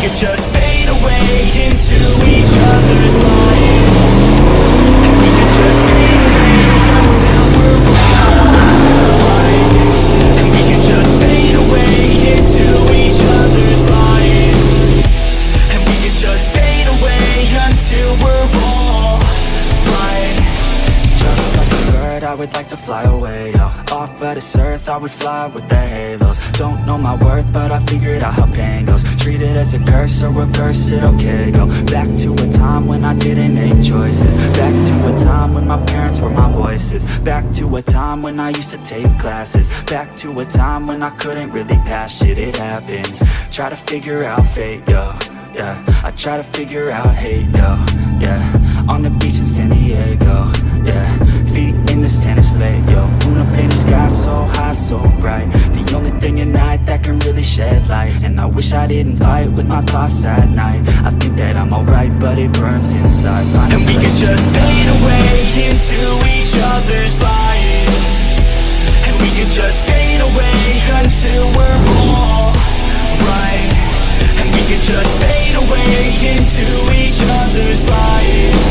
could just fade away into each other's lives. And we could just fade away until we're right. And we could just fade away into each other's lives. And we could just fade away until we're all right. Just like a bird, I would like to fly away, yo. Off of this earth, I would fly with the halos. Don't know my worth, but I figured out how pain goes. Treat it as a curse or reverse it, okay, go back to a time when I didn't make choices. Back to a time when my parents were my voices. Back to a time when I used to take classes. Back to a time when I couldn't really pass shit, it happens. Try to figure out fate, yo, yeah. I try to figure out hate, yo, yeah. On the beach in San Diego, yeah. Feet in the sand, it's late, yo. Moon up in the sky, so high, so bright. The only thing at night that can really shed light. And I wish I didn't fight with my thoughts at night. I think that I'm alright, but it burns inside. And we could just fade away into each other's lives. And we could just fade away until we're all right. And we could just fade away into each other's lives.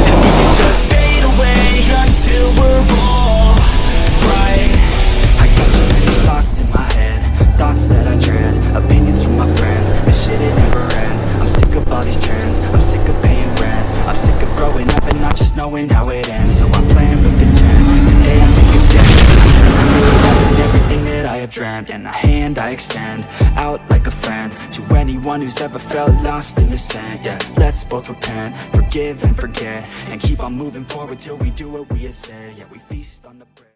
And we could just fade away until we're all right. I got too many thoughts in my head, thoughts that I dread, opinions from my friends. This shit, it never ends. I'm sick of all these trends, I'm sick of paying rent. I'm sick of growing up and not just knowing how it ends. So I'm playing with pretend, today I make a dent. Everything that I have dreamt, and a hand I extend out like a friend to anyone who's ever felt lost in the sand. Yeah, let's both repent, forgive and forget, and keep on moving forward till we do what we had said. Yeah, we feast on the